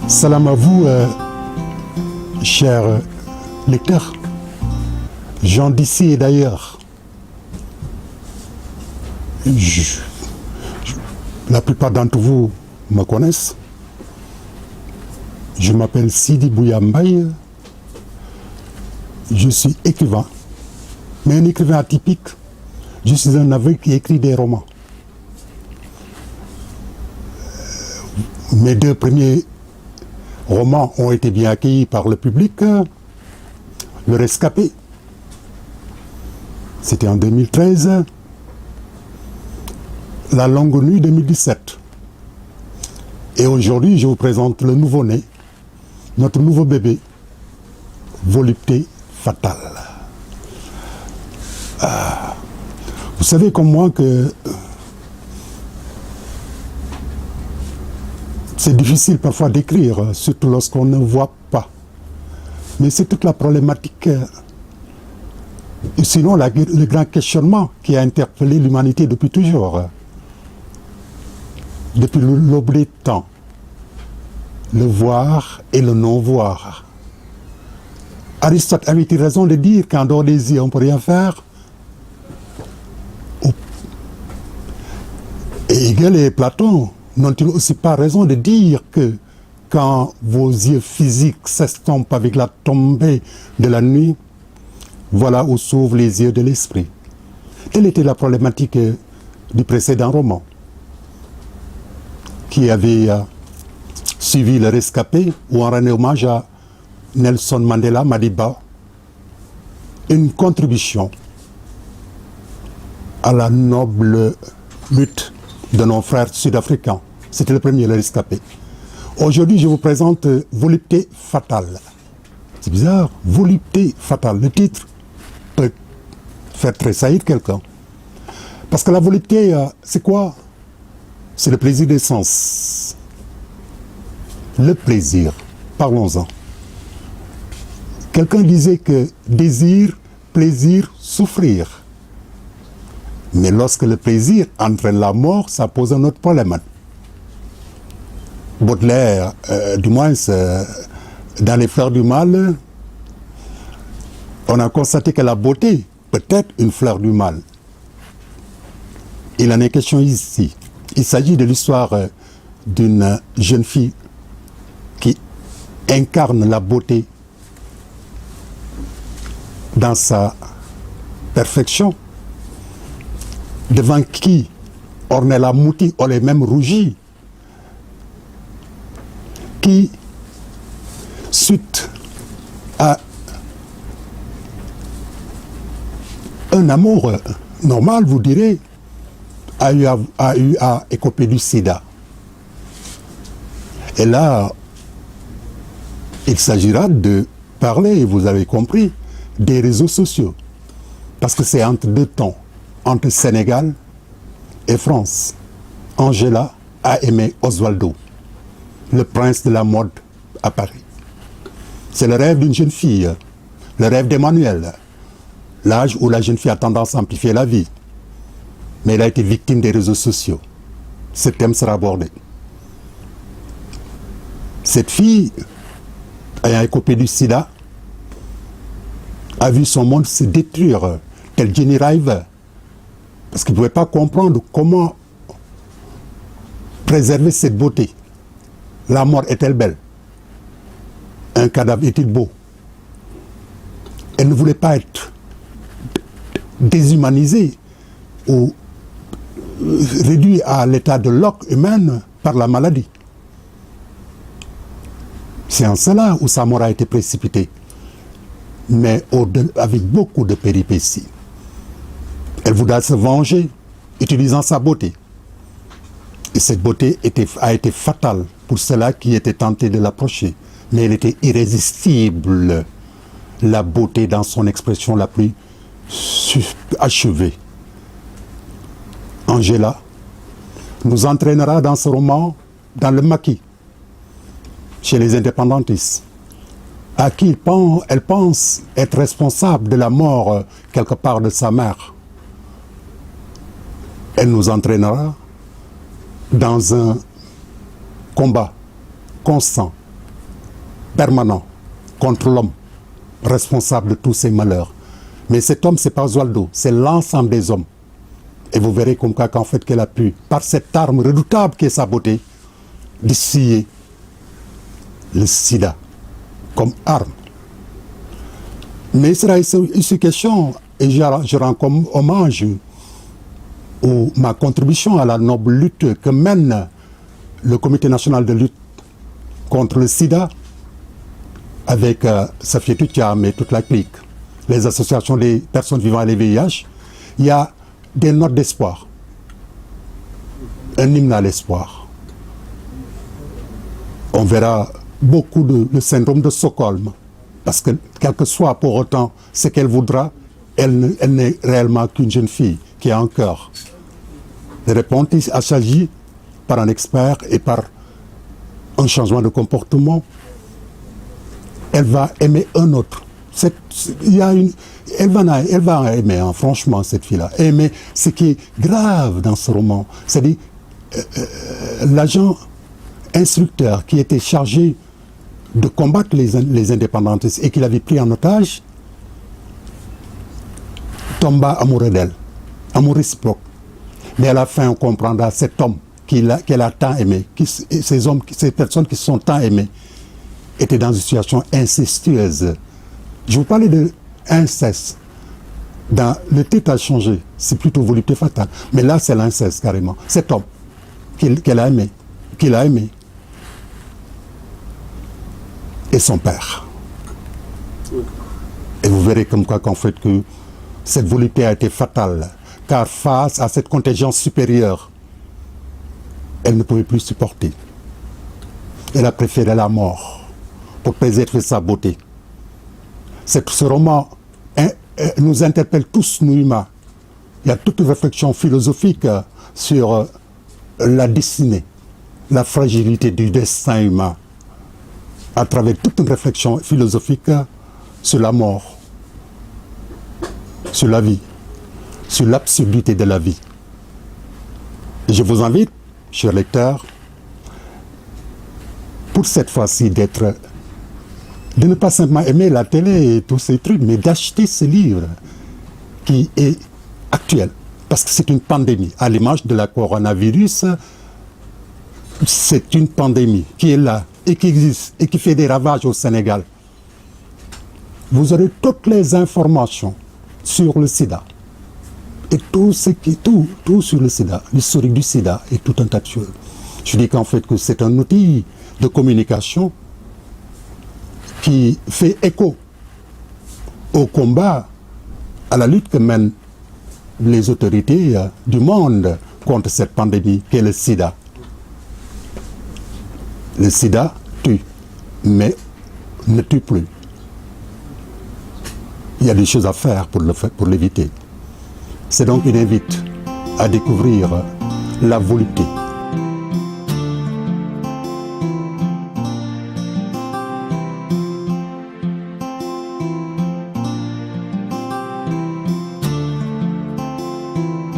Salam à vous, chers lecteurs, gens d'ici et d'ailleurs. La plupart d'entre vous me connaissent. Je m'appelle Sidi Bouya Mbaye. Je suis écrivain, mais un écrivain atypique. Je suis un aveugle qui écrit des romans. Mes deux premiers romans ont été bien accueillis par le public. Le Rescapé, c'était en 2013. La Longue Nuit 2017. Et aujourd'hui, je vous présente le nouveau-né, notre nouveau bébé, Volupté fatale. Vous savez comme moi que c'est difficile parfois d'écrire, surtout lorsqu'on ne voit pas. Mais c'est toute la problématique, et sinon le grand questionnement qui a interpellé l'humanité depuis toujours, depuis l'aube des temps, le voir et le non-voir. Aristote avait-il raison de dire qu'en dehors des yeux, on ne peut rien faire? Et Hegel et Platon n'ont-ils aussi pas raison de dire que quand vos yeux physiques s'estompent avec la tombée de la nuit, voilà où s'ouvrent les yeux de l'esprit? Telle était la problématique du précédent roman, qui avait suivi Le Rescapé, où on rendait hommage à Nelson Mandela Madiba, une contribution à la noble lutte de nos frères sud-africains. C'était le premier, Le Rescapé. Aujourd'hui, je vous présente Volupté fatale. C'est bizarre, Volupté fatale. Le titre peut faire tressaillir quelqu'un. Parce que la volupté, c'est quoi? C'est le plaisir des sens. Le plaisir, parlons-en. Quelqu'un disait que désir, plaisir, souffrir. Mais lorsque le plaisir entraîne la mort, ça pose un autre problème. Baudelaire, du moins dans Les Fleurs du Mal, on a constaté que la beauté peut être une fleur du mal. Il en est question ici. Il s'agit de l'histoire d'une jeune fille qui incarne la beauté dans sa perfection, devant qui Ornella Muti aurait même rougi, qui, suite à un amour normal, vous direz, a eu à écoper du sida. Et là, il s'agira de parler, vous avez compris, des réseaux sociaux. Parce que c'est entre deux temps, entre Sénégal et France. Angela a aimé Oswaldo, le prince de la mode à Paris. C'est le rêve d'une jeune fille, le rêve d'Emmanuel, l'âge où la jeune fille a tendance à amplifier la vie. Mais elle a été victime des réseaux sociaux. Ce thème sera abordé. Cette fille, ayant écopé du sida, a vu son monde se détruire, tel Jenny River, parce qu'il ne pouvait pas comprendre comment préserver cette beauté. La mort est-elle belle? Un cadavre est-il beau? Elle ne voulait pas être déshumanisée ou réduite à l'état de loque humaine par la maladie. C'est en cela où sa mort a été précipitée, mais avec beaucoup de péripéties. Elle voudra se venger, utilisant sa beauté. Et cette beauté a été fatale pour ceux-là qui étaient tentés de l'approcher. Mais elle était irrésistible, la beauté dans son expression la plus achevée. Angela nous entraînera dans ce roman dans le maquis, chez les indépendantistes, à qui elle pense être responsable de la mort quelque part de sa mère. Elle nous entraînera dans un combat constant permanent contre l'homme, responsable de tous ces malheurs. Mais cet homme, c'est pas Oswaldo, c'est l'ensemble des hommes. Et vous verrez comme quoi qu'en fait qu'elle a pu, par cette arme redoutable qui est sa beauté, distiller le sida comme arme. Mais il sera ici question, et je rends comme hommage ma contribution à la noble lutte que mène le Comité national de lutte contre le sida avec Safiatou Thiam et toute la clique, les associations des personnes vivant avec les VIH. Il y a des notes d'espoir, un hymne à l'espoir. On verra beaucoup le syndrome de Stockholm, parce que quel que soit pour autant ce qu'elle voudra, elle n'est réellement qu'une jeune fille qui a un cœur. Répondre à s'agit par un expert et par un changement de comportement. Elle va aimer un autre. Elle va aimer, hein, franchement, cette fille-là. Mais ce qui est grave dans ce roman, c'est-à-dire l'agent instructeur qui était chargé de combattre les indépendantistes et qu'il avait pris en otage, tomba amoureux d'elle, amour réciproque. Mais à la fin, on comprendra cet homme qu'elle a tant aimé, ces personnes qui se sont tant aimées, étaient dans une situation incestueuse. Je vous parlais de inceste. Le titre a changé, c'est plutôt volupté fatale. Mais là, c'est l'inceste carrément. Cet homme qu'elle a aimé, et son père. Et vous verrez comme quoi qu'en fait que cette volupté a été fatale, car face à cette contingence supérieure, elle ne pouvait plus supporter. Elle a préféré la mort pour préserver sa beauté. Ce roman nous interpelle tous, nous humains. Il y a toute une réflexion philosophique sur la destinée, la fragilité du destin humain, à travers toute une réflexion philosophique sur la mort, sur la vie, sur l'absurdité de la vie. Et je vous invite, chers lecteurs, pour cette fois-ci de ne pas simplement aimer la télé et tous ces trucs, mais d'acheter ce livre qui est actuel. Parce que c'est une pandémie. À l'image de la coronavirus, c'est une pandémie qui est là et qui existe et qui fait des ravages au Sénégal. Vous aurez toutes les informations sur le sida. Et tout sur le sida, l'historique du sida et tout un tas de choses. Je dis qu'en fait que c'est un outil de communication qui fait écho au combat, à la lutte que mènent les autorités du monde contre cette pandémie qu'est le sida. Le sida tue, mais ne tue plus. Il y a des choses à faire pour l'éviter. C'est donc une invite à découvrir la volupté